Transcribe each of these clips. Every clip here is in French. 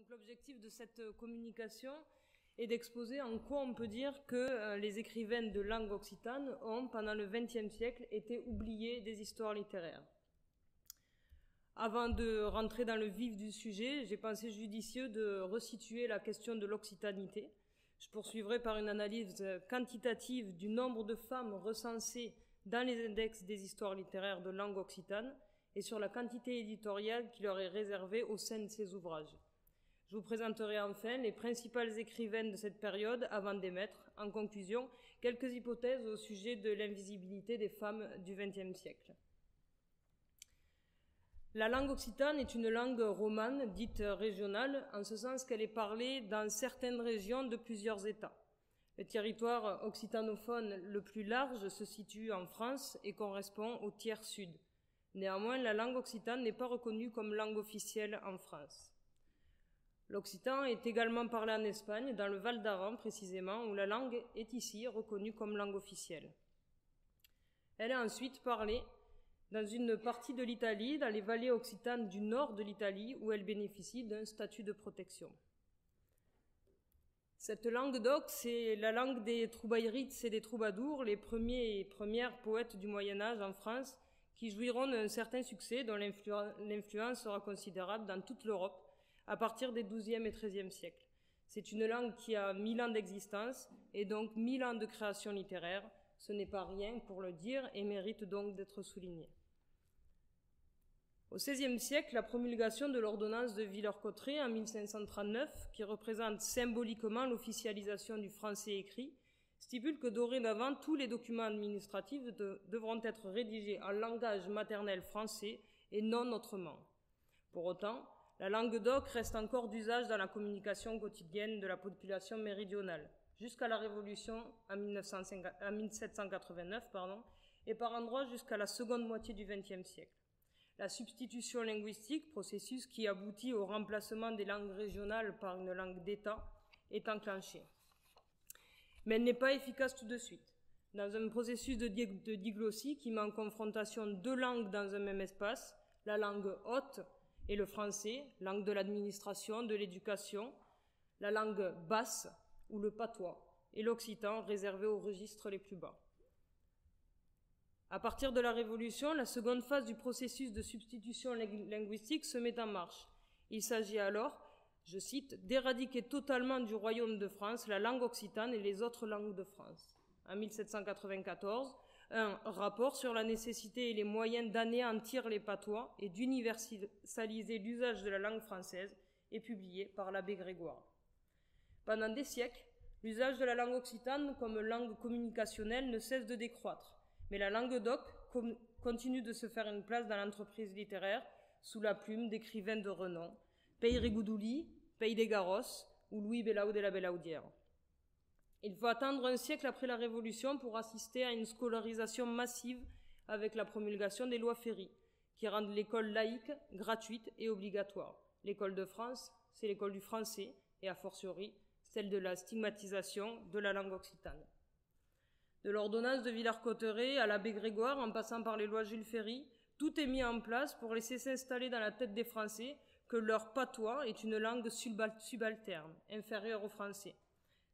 Donc l'objectif de cette communication est d'exposer en quoi on peut dire que les écrivaines de langue occitane ont, pendant le XXe siècle, été oubliées des histoires littéraires. Avant de rentrer dans le vif du sujet, j'ai pensé judicieux de resituer la question de l'occitanité. Je poursuivrai par une analyse quantitative du nombre de femmes recensées dans les index des histoires littéraires de langue occitane et sur la quantité éditoriale qui leur est réservée au sein de ces ouvrages. Je vous présenterai enfin les principales écrivaines de cette période avant d'émettre, en conclusion, quelques hypothèses au sujet de l'invisibilité des femmes du XXe siècle. La langue occitane est une langue romane, dite régionale, en ce sens qu'elle est parlée dans certaines régions de plusieurs États. Le territoire occitanophone le plus large se situe en France et correspond au tiers sud. Néanmoins, la langue occitane n'est pas reconnue comme langue officielle en France. L'occitan est également parlé en Espagne, dans le Val d'Aran précisément, où la langue est ici reconnue comme langue officielle. Elle est ensuite parlée dans une partie de l'Italie, dans les vallées occitanes du nord de l'Italie, où elle bénéficie d'un statut de protection. Cette langue d'oc, c'est la langue des troubaïrites et des troubadours, les premiers et premières poètes du Moyen-Âge en France, qui jouiront d'un certain succès, dont l'influence sera considérable dans toute l'Europe, à partir des XIIe et XIIIe siècles. C'est une langue qui a 1000 ans d'existence et donc 1000 ans de création littéraire. Ce n'est pas rien pour le dire et mérite donc d'être souligné. Au XVIe siècle, la promulgation de l'ordonnance de Villers-Cotterêts en 1539, qui représente symboliquement l'officialisation du français écrit, stipule que dorénavant tous les documents administratifs devront être rédigés en langage maternel français et non autrement. Pour autant, la langue d'oc reste encore d'usage dans la communication quotidienne de la population méridionale, jusqu'à la Révolution en 1789, et par endroits jusqu'à la seconde moitié du XXe siècle. La substitution linguistique, processus qui aboutit au remplacement des langues régionales par une langue d'État, est enclenchée. Mais elle n'est pas efficace tout de suite. Dans un processus de diglossie qui met en confrontation deux langues dans un même espace, la langue haute et le français, langue de l'administration, de l'éducation, la langue basse ou le patois, et l'occitan réservé aux registres les plus bas. À partir de la Révolution, la seconde phase du processus de substitution linguistique se met en marche. Il s'agit alors, je cite, d'éradiquer totalement du Royaume de France la langue occitane et les autres langues de France. En 1794, un rapport sur la nécessité et les moyens d'anéantir les patois et d'universaliser l'usage de la langue française est publié par l'abbé Grégoire. Pendant des siècles, l'usage de la langue occitane comme langue communicationnelle ne cesse de décroître, mais la langue d'oc continue de se faire une place dans l'entreprise littéraire sous la plume d'écrivains de renom, Peyre Goudouli, Pey des Garros ou Louis Bélaud de la Belaudière. Il faut attendre un siècle après la Révolution pour assister à une scolarisation massive avec la promulgation des lois Ferry, qui rendent l'école laïque, gratuite et obligatoire. L'école de France, c'est l'école du français, et a fortiori, celle de la stigmatisation de la langue occitane. De l'ordonnance de Villers-Cotterêts à l'abbé Grégoire, en passant par les lois Jules Ferry, tout est mis en place pour laisser s'installer dans la tête des Français que leur patois est une langue subalterne, inférieure au français.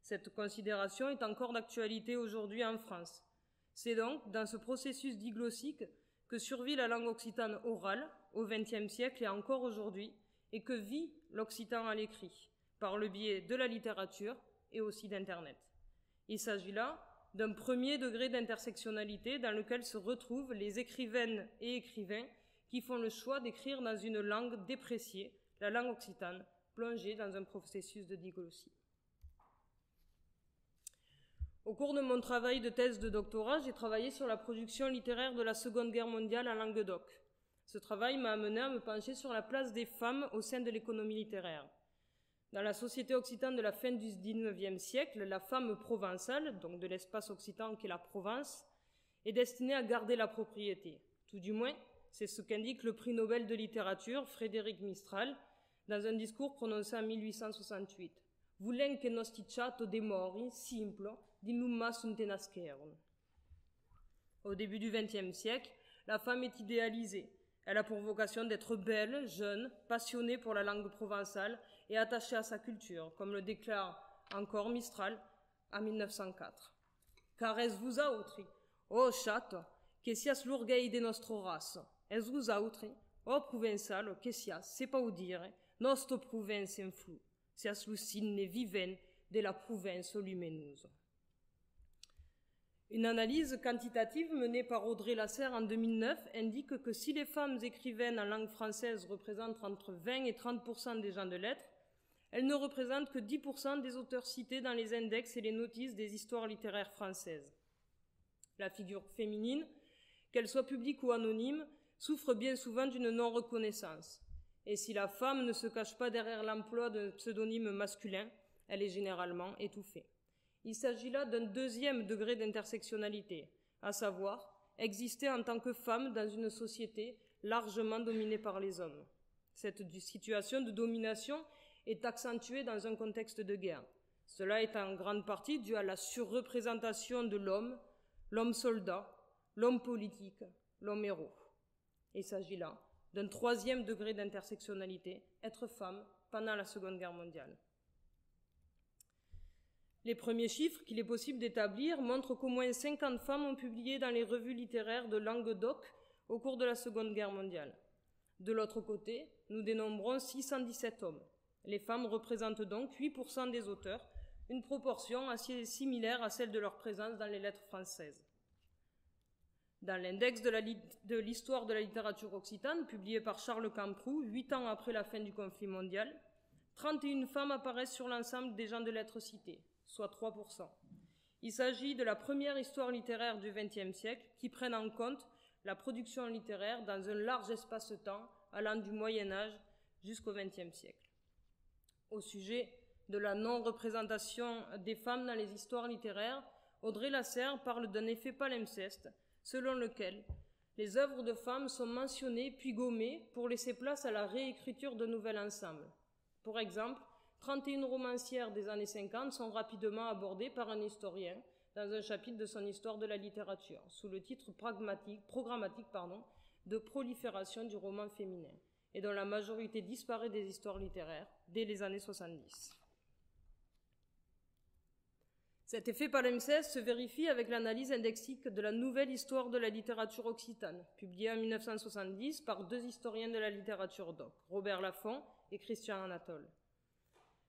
Cette considération est encore d'actualité aujourd'hui en France. C'est donc dans ce processus diglossique que survit la langue occitane orale au XXe siècle et encore aujourd'hui, et que vit l'occitan à l'écrit, par le biais de la littérature et aussi d'Internet. Il s'agit là d'un premier degré d'intersectionnalité dans lequel se retrouvent les écrivaines et écrivains qui font le choix d'écrire dans une langue dépréciée, la langue occitane, plongée dans un processus de diglossie. Au cours de mon travail de thèse de doctorat, j'ai travaillé sur la production littéraire de la Seconde Guerre mondiale en langue d'oc. Ce travail m'a amené à me pencher sur la place des femmes au sein de l'économie littéraire. Dans la société occitane de la fin du XIXe siècle, la femme provençale, donc de l'espace occitan qui est la Provence, est destinée à garder la propriété. Tout du moins, c'est ce qu'indique le prix Nobel de littérature, Frédéric Mistral, dans un discours prononcé en 1868. Vulem che nosticiato de mori, simplo, di numma sunt nascerum. Au début du XXe siècle, la femme est idéalisée. Elle a pour vocation d'être belle, jeune, passionnée pour la langue provençale et attachée à sa culture, comme le déclare encore Mistral en 1904. Car es vous autri, o chato, que sias l'orgueil de nostro race, es vous autri, o provençal, que sias, c'est pas où dire, nostro province en flou, sias lucine viven de la province lumineuse. Une analyse quantitative menée par Audrey Lasserre en 2009 indique que si les femmes écrivaines en langue française représentent entre 20 et 30% des gens de lettres, elles ne représentent que 10% des auteurs cités dans les index et les notices des histoires littéraires françaises. La figure féminine, qu'elle soit publique ou anonyme, souffre bien souvent d'une non-reconnaissance. Et si la femme ne se cache pas derrière l'emploi d'un pseudonyme masculin, elle est généralement étouffée. Il s'agit là d'un deuxième degré d'intersectionnalité, à savoir exister en tant que femme dans une société largement dominée par les hommes. Cette situation de domination est accentuée dans un contexte de guerre. Cela est en grande partie dû à la surreprésentation de l'homme, l'homme soldat, l'homme politique, l'homme héros. Il s'agit là d'un troisième degré d'intersectionnalité, être femme pendant la Seconde Guerre mondiale. Les premiers chiffres qu'il est possible d'établir montrent qu'au moins 50 femmes ont publié dans les revues littéraires de Languedoc au cours de la Seconde Guerre mondiale. De l'autre côté, nous dénombrons 617 hommes. Les femmes représentent donc 8% des auteurs, une proportion assez similaire à celle de leur présence dans les lettres françaises. Dans l'index de l'histoire de la littérature occitane, publié par Charles Camproux, 8 ans après la fin du conflit mondial, 31 femmes apparaissent sur l'ensemble des gens de lettres cités, soit 3%. Il s'agit de la première histoire littéraire du XXe siècle qui prenne en compte la production littéraire dans un large espace-temps allant du Moyen-Âge jusqu'au XXe siècle. Au sujet de la non-représentation des femmes dans les histoires littéraires, Audrey Lasserre parle d'un effet palimpseste selon lequel les œuvres de femmes sont mentionnées puis gommées pour laisser place à la réécriture de nouveaux ensembles. Pour exemple, 31 romancières des années 50 sont rapidement abordées par un historien dans un chapitre de son histoire de la littérature, sous le titre programmatique de prolifération du roman féminin, et dont la majorité disparaît des histoires littéraires dès les années 70. Cet effet palimpseste se vérifie avec l'analyse indexique de la nouvelle histoire de la littérature occitane, publiée en 1970 par deux historiens de la littérature doc, Robert Laffont et Christian Anatole.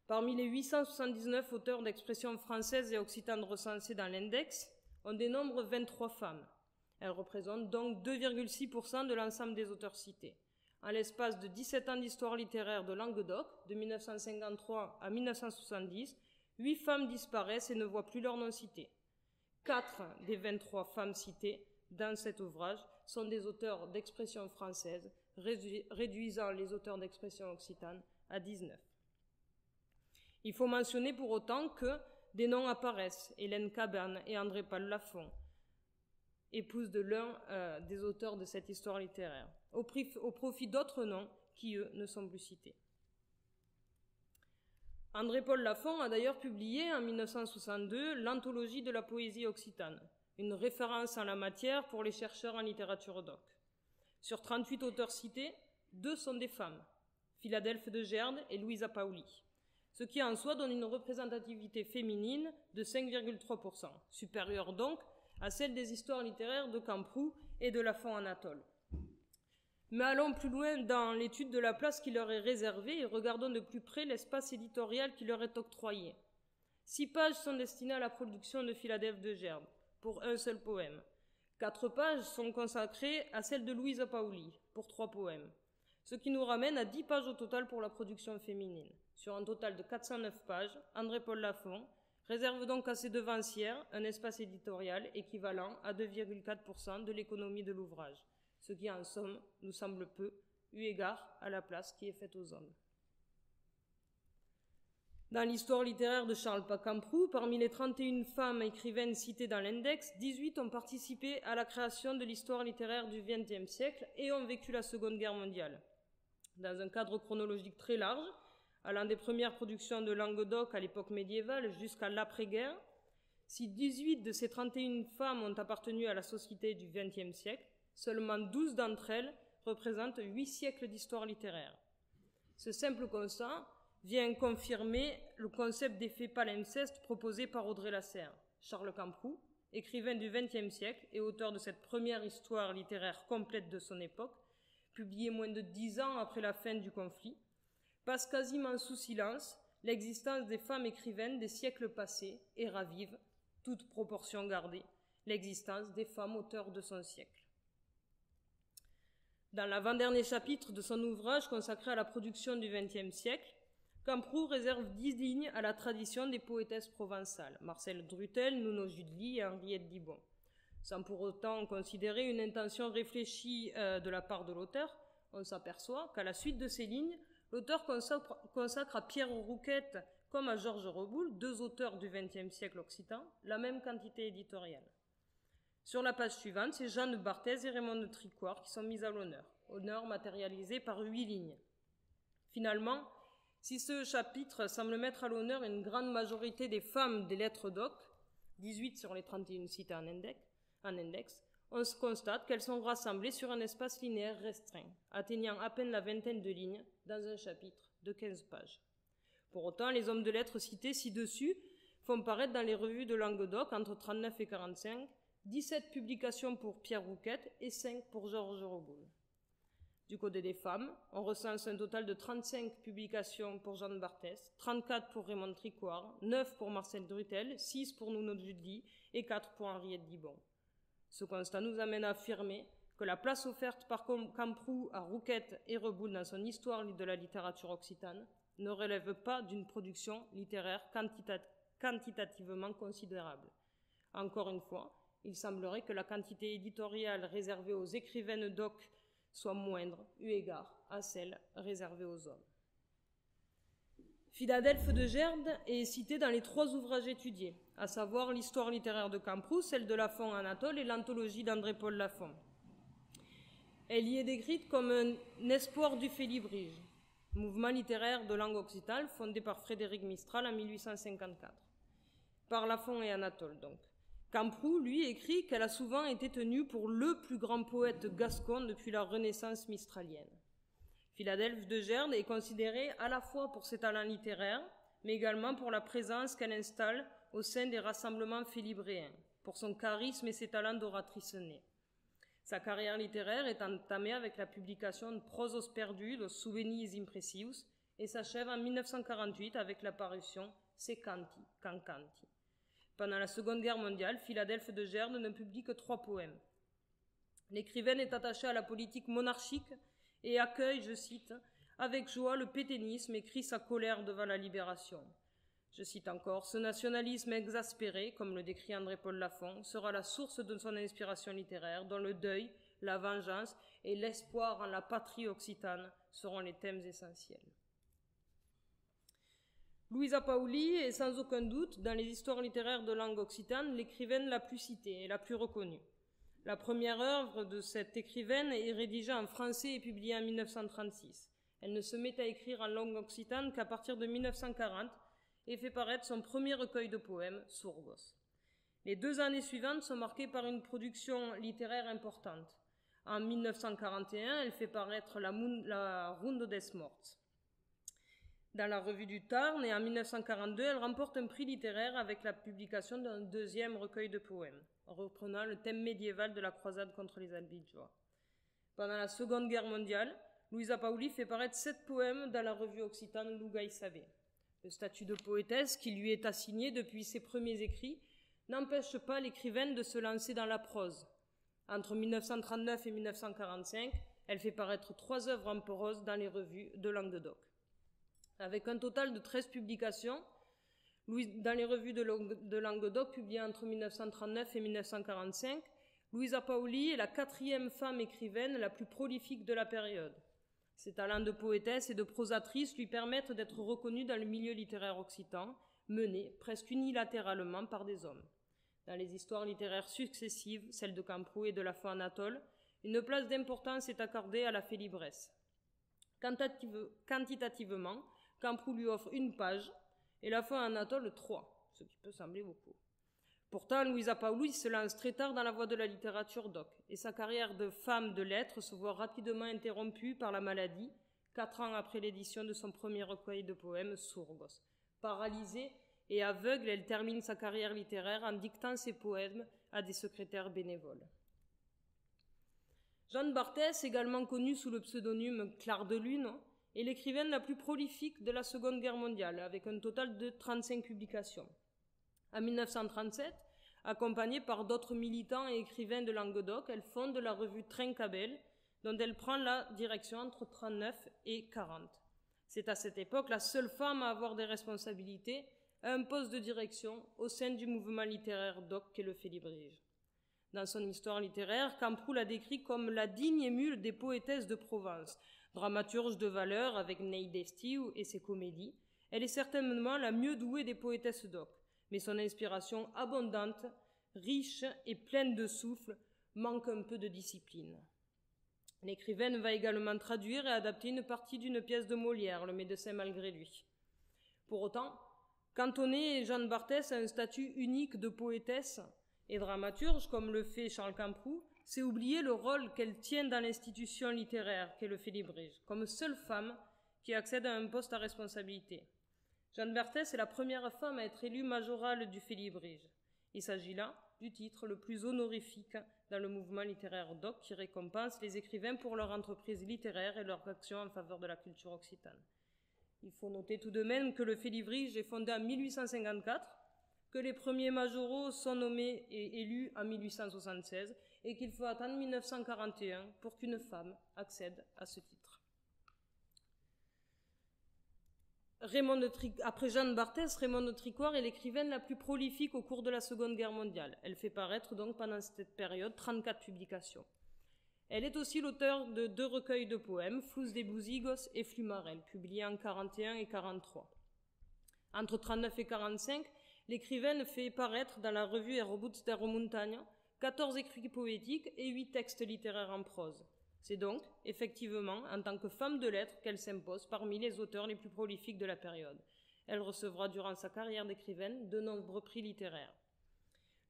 Parmi les 879 auteurs d'expression française et occitane recensés dans l'index, on dénombre 23 femmes. Elles représentent donc 2,6% de l'ensemble des auteurs cités. En l'espace de 17 ans d'histoire littéraire de Languedoc, de 1953 à 1970, 8 femmes disparaissent et ne voient plus leur nom cité. 4 des 23 femmes citées dans cet ouvrage sont des auteurs d'expression française, réduisant les auteurs d'expression occitane à 19. Il faut mentionner pour autant que des noms apparaissent, Hélène Cabane et André-Paul Laffont, épouses de l'un des auteurs de cette histoire littéraire, au profit d'autres noms qui, eux, ne sont plus cités. André-Paul Laffont a d'ailleurs publié en 1962 l'Anthologie de la poésie occitane, une référence en la matière pour les chercheurs en littérature doc. Sur 38 auteurs cités, 2 sont des femmes, Philadelphe de Gerde et Louisa Pauli, ce qui en soi donne une représentativité féminine de 5,3%, supérieure donc à celle des histoires littéraires de Camproux et de Laffont Anatole. Mais allons plus loin dans l'étude de la place qui leur est réservée et regardons de plus près l'espace éditorial qui leur est octroyé. 6 pages sont destinées à la production de Philadelphe de Gerde, pour un seul poème. 4 pages sont consacrées à celle de Louisa Pauli, pour 3 poèmes. Ce qui nous ramène à 10 pages au total pour la production féminine. Sur un total de 409 pages, André-Paul Laffont réserve donc à ses devancières un espace éditorial équivalent à 2,4% de l'économie de l'ouvrage, ce qui en somme nous semble peu, eu égard à la place qui est faite aux hommes. Dans l'histoire littéraire de Charles Camproux, parmi les 31 femmes écrivaines citées dans l'index, 18 ont participé à la création de l'histoire littéraire du XXe siècle et ont vécu la Seconde Guerre mondiale. Dans un cadre chronologique très large, allant des premières productions de Languedoc à l'époque médiévale jusqu'à l'après-guerre, si 18 de ces 31 femmes ont appartenu à la société du XXe siècle, seulement 12 d'entre elles représentent 8 siècles d'histoire littéraire. Ce simple constat vient confirmer le concept d'effet palimpseste proposé par Audrey Lasserre. Charles Camproux, écrivain du XXe siècle et auteur de cette première histoire littéraire complète de son époque, publiée moins de 10 ans après la fin du conflit, passe quasiment sous silence l'existence des femmes écrivaines des siècles passés et ravive, toute proportion gardée, l'existence des femmes auteurs de son siècle. Dans l'avant-dernier chapitre de son ouvrage consacré à la production du XXe siècle, Camproux réserve 10 lignes à la tradition des poétesses provençales, Marcelle Drutel, Nuno Judely et Henriette Dibon. Sans pour autant considérer une intention réfléchie de la part de l'auteur, on s'aperçoit qu'à la suite de ces lignes, l'auteur consacre à Pierre Rouquette comme à Georges Reboul, deux auteurs du XXe siècle occitan, la même quantité éditoriale. Sur la page suivante, c'est Jeanne Barthez et Raymond de Tricoire qui sont mis à l'honneur, honneur matérialisé par 8 lignes. Finalement, si ce chapitre semble mettre à l'honneur une grande majorité des femmes des lettres doc, 18 sur les 31 citées en index, on se constate qu'elles sont rassemblées sur un espace linéaire restreint, atteignant à peine la vingtaine de lignes dans un chapitre de 15 pages. Pour autant, les hommes de lettres cités ci-dessus font paraître dans les revues de Languedoc, entre 39 et 45, 17 publications pour Pierre Rouquette et 5 pour Georges Reboul. Du côté des femmes, on recense un total de 35 publications pour Jeanne Barthès, 34 pour Raymond Tricoire, 9 pour Marcel Drutel, 6 pour Nuno Judely et 4 pour Henriette Dibon. Ce constat nous amène à affirmer que la place offerte par Camproux à Rouquette et Reboul dans son histoire de la littérature occitane ne relève pas d'une production littéraire quantitativement considérable. Encore une fois, il semblerait que la quantité éditoriale réservée aux écrivaines doc soit moindre, eu égard à celle réservée aux hommes. Philadelphe de Gerde est citée dans les 3 ouvrages étudiés, à savoir l'histoire littéraire de Camproux, celle de Lafont Anatole et l'anthologie d'André-Paul Lafont. Elle y est décrite comme un espoir du Félibrige, mouvement littéraire de langue occitane fondé par Frédéric Mistral en 1854. Par Lafont et Anatole, donc. Camproux, lui, écrit qu'elle a souvent été tenue pour le plus grand poète gascon depuis la Renaissance mistralienne. Philadelphe de Gerde est considérée à la fois pour ses talents littéraires, mais également pour la présence qu'elle installe au sein des rassemblements félibréens, pour son charisme et ses talents d'oratrice née. Sa carrière littéraire est entamée avec la publication de Prosos perdus, Los Souvenirs Impressius, et s'achève en 1948 avec la parution Se Canti, Cancanti. Pendant la Seconde Guerre mondiale, Philadelphe de Gerde ne publie que 3 poèmes. L'écrivaine est attachée à la politique monarchique et accueille, je cite, « avec joie le pétainisme et crie sa colère devant la libération ». Je cite encore, « Ce nationalisme exaspéré, comme le décrit André-Paul Lafont, sera la source de son inspiration littéraire, dont le deuil, la vengeance et l'espoir en la patrie occitane seront les thèmes essentiels. » Louisa Paoli est sans aucun doute, dans les histoires littéraires de langue occitane, l'écrivaine la plus citée et la plus reconnue. La première œuvre de cette écrivaine est rédigée en français et publiée en 1936. Elle ne se met à écrire en langue occitane qu'à partir de 1940 et fait paraître son premier recueil de poèmes, Surgos. Les 2 années suivantes sont marquées par une production littéraire importante. En 1941, elle fait paraître la Rundo des Morts dans la revue du Tarn, et en 1942, elle remporte un prix littéraire avec la publication d'un 2e recueil de poèmes, reprenant le thème médiéval de la croisade contre les Albigeois. Pendant la Seconde Guerre mondiale, Louisa Paoli fait paraître 7 poèmes dans la revue occitane Lugaï Savé. Le statut de poétesse qui lui est assigné depuis ses premiers écrits n'empêche pas l'écrivaine de se lancer dans la prose. Entre 1939 et 1945, elle fait paraître 3 œuvres en prose dans les revues de Languedoc. Avec un total de 13 publications, dans les revues de Languedoc publiées entre 1939 et 1945, Louisa Paoli est la 4e femme écrivaine la plus prolifique de la période. Ses talents de poétesse et de prosatrice lui permettent d'être reconnue dans le milieu littéraire occitan, mené presque unilatéralement par des hommes. Dans les histoires littéraires successives, celles de Camproux et de Lafont Anatole, une place d'importance est accordée à la félibresse. Quantitativement, Camproux lui offre 1 page et Lafont Anatole 3, ce qui peut sembler beaucoup. Pourtant, Louisa Paoli se lance très tard dans la voie de la littérature doc et sa carrière de femme de lettres se voit rapidement interrompue par la maladie 4 ans après l'édition de son premier recueil de poèmes, Surgos. Paralysée et aveugle, elle termine sa carrière littéraire en dictant ses poèmes à des secrétaires bénévoles. Jeanne Barthès, également connue sous le pseudonyme Claire de Lune, est l'écrivaine la plus prolifique de la Seconde Guerre mondiale, avec un total de 35 publications. En 1937, accompagnée par d'autres militants et écrivains de Languedoc, elle fonde la revue Trincabel, dont elle prend la direction entre 1939 et 1940. C'est à cette époque la seule femme à avoir des responsabilités à un poste de direction au sein du mouvement littéraire doc qu'est le Félibrige. Dans son histoire littéraire, Camproux la décrit comme la digne émule des poétesses de Provence, dramaturge de valeur avec Neil Destiu et ses comédies. Elle est certainement la mieux douée des poétesses doc, mais son inspiration abondante, riche et pleine de souffle manque un peu de discipline. L'écrivaine va également traduire et adapter une partie d'une pièce de Molière, Le Médecin malgré lui. Pour autant, cantonner Jeanne Barthès à un statut unique de poétesse et dramaturge, comme le fait Charles Camproux, c'est oublier le rôle qu'elle tient dans l'institution littéraire qu'est le Félibrige, comme seule femme qui accède à un poste à responsabilité. Jeanne Barthès est la première femme à être élue majorale du Félibrige. Il s'agit là du titre le plus honorifique dans le mouvement littéraire doc qui récompense les écrivains pour leur entreprise littéraire et leur action en faveur de la culture occitane. Il faut noter tout de même que le Félibrige est fondé en 1854, que les premiers majoraux sont nommés et élus en 1876 et qu'il faut attendre 1941 pour qu'une femme accède à ce titre. Après Jeanne Barthès, Raymond de Tricoire est l'écrivaine la plus prolifique au cours de la Seconde Guerre mondiale. Elle fait paraître donc pendant cette période 34 publications. Elle est aussi l'auteur de 2 recueils de poèmes, Flous des Bousigos et Flumarel, publiés en 1941 et 1943. Entre 1939 et 1945, l'écrivaine fait paraître dans la revue Aerobuts der Montagna 14 écrits poétiques et 8 textes littéraires en prose. C'est donc, effectivement, en tant que femme de lettres qu'elle s'impose parmi les auteurs les plus prolifiques de la période. Elle recevra durant sa carrière d'écrivaine de nombreux prix littéraires.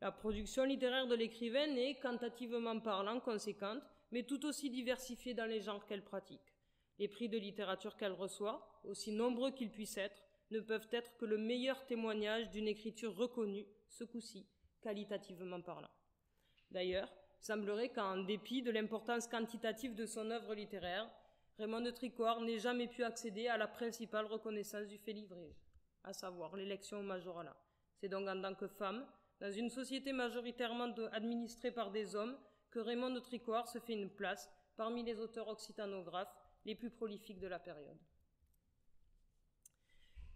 La production littéraire de l'écrivaine est, quantitativement parlant, conséquente, mais tout aussi diversifiée dans les genres qu'elle pratique. Les prix de littérature qu'elle reçoit, aussi nombreux qu'ils puissent être, ne peuvent être que le meilleur témoignage d'une écriture reconnue, ce coup-ci, qualitativement parlant. D'ailleurs, il semblerait qu'en dépit de l'importance quantitative de son œuvre littéraire, Raymond de Tricoire n'ait jamais pu accéder à la principale reconnaissance du Félibrige, à savoir l'élection au majorat. C'est donc en tant que femme, dans une société majoritairement administrée par des hommes, que Raymond de Tricoire se fait une place parmi les auteurs occitanographes les plus prolifiques de la période.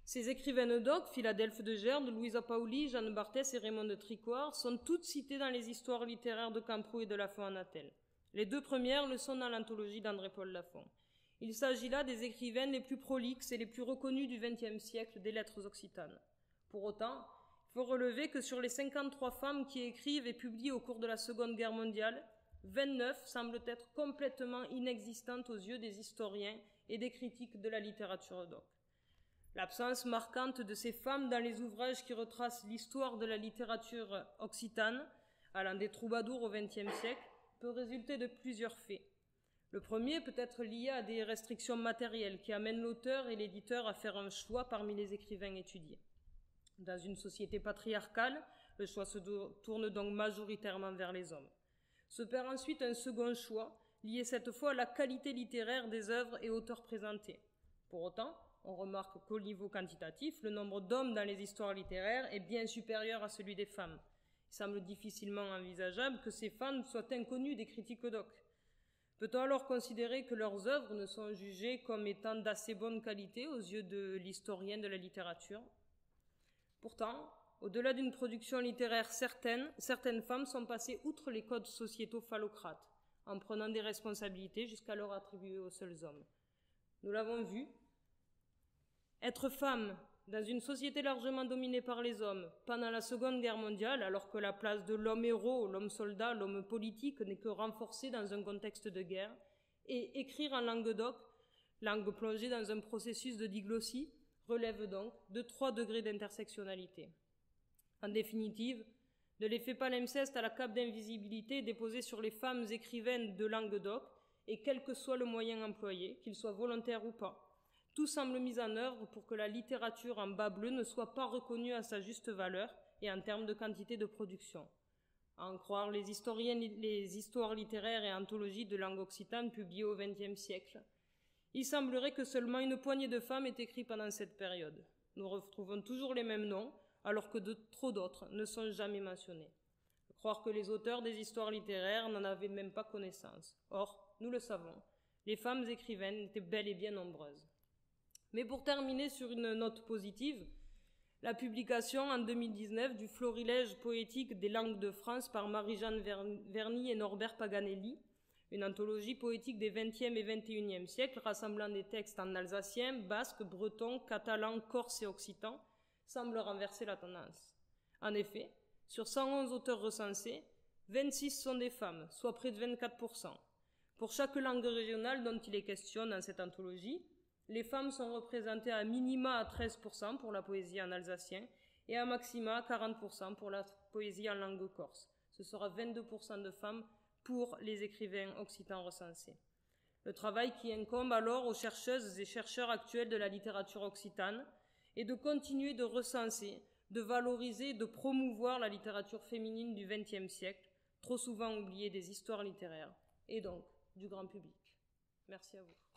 Ces écrivaines doc, Philadelphe de Gerde, Louisa Pauli, Jeanne Barthès et Raymond de Tricoire, sont toutes citées dans les histoires littéraires de Camproux et de Lafont-en-Natel. Les 2 premières le sont dans l'anthologie d'André-Paul Lafont. Il s'agit là des écrivaines les plus prolixes et les plus reconnues du XXe siècle des lettres occitanes. Pour autant, il faut relever que sur les 53 femmes qui écrivent et publient au cours de la Seconde Guerre mondiale, 29 semblent être complètement inexistantes aux yeux des historiens et des critiques de la littérature doc. L'absence marquante de ces femmes dans les ouvrages qui retracent l'histoire de la littérature occitane, allant des troubadours au XXe siècle, peut résulter de plusieurs faits. Le premier peut être lié à des restrictions matérielles qui amènent l'auteur et l'éditeur à faire un choix parmi les écrivains étudiés. Dans une société patriarcale, le choix se tourne donc majoritairement vers les hommes. Se perd ensuite un second choix, lié cette fois à la qualité littéraire des œuvres et auteurs présentés. Pour autant, on remarque qu'au niveau quantitatif, le nombre d'hommes dans les histoires littéraires est bien supérieur à celui des femmes. Il semble difficilement envisageable que ces femmes soient inconnues des critiques doc. Peut-on alors considérer que leurs œuvres ne sont jugées comme étant d'assez bonne qualité aux yeux de l'historien de la littérature ? Pourtant, au-delà d'une production littéraire certaine, certaines femmes sont passées outre les codes sociétaux phallocrates, en prenant des responsabilités jusqu'alors attribuées aux seuls hommes. Nous l'avons vu, être femme dans une société largement dominée par les hommes pendant la Seconde Guerre mondiale, alors que la place de l'homme héros, l'homme soldat, l'homme politique n'est que renforcée dans un contexte de guerre, et écrire en langue doc, langue plongée dans un processus de diglossie, relève donc de 3 degrés d'intersectionnalité. En définitive, de l'effet palimpseste à la cape d'invisibilité déposée sur les femmes écrivaines de langue doc et quel que soit le moyen employé, qu'il soit volontaire ou pas. Tout semble mis en œuvre pour que la littérature en bas bleu ne soit pas reconnue à sa juste valeur et en termes de quantité de production. À en croire les histoires littéraires et anthologies de langue occitane publiées au XXe siècle, il semblerait que seulement une poignée de femmes aient écrit pendant cette période. Nous retrouvons toujours les mêmes noms, alors que trop d'autres ne sont jamais mentionnés. Croire que les auteurs des histoires littéraires n'en avaient même pas connaissance. Or, nous le savons, les femmes écrivaines étaient bel et bien nombreuses. Mais pour terminer sur une note positive, la publication en 2019 du Florilège poétique des langues de France par Marie-Jeanne Verny et Norbert Paganelli, une anthologie poétique des XXe et XXIe siècles rassemblant des textes en alsacien, basque, breton, catalan, corse et occitan, semble renverser la tendance. En effet, sur 111 auteurs recensés, 26 sont des femmes, soit près de 24%. Pour chaque langue régionale dont il est question dans cette anthologie, les femmes sont représentées à minima à 13% pour la poésie en alsacien et à maxima à 40% pour la poésie en langue corse. Ce sera 22% de femmes pour les écrivains occitans recensés. Le travail qui incombe alors aux chercheuses et chercheurs actuels de la littérature occitane est de continuer de recenser, de valoriser, de promouvoir la littérature féminine du XXe siècle, trop souvent oubliée des histoires littéraires, et donc du grand public. Merci à vous.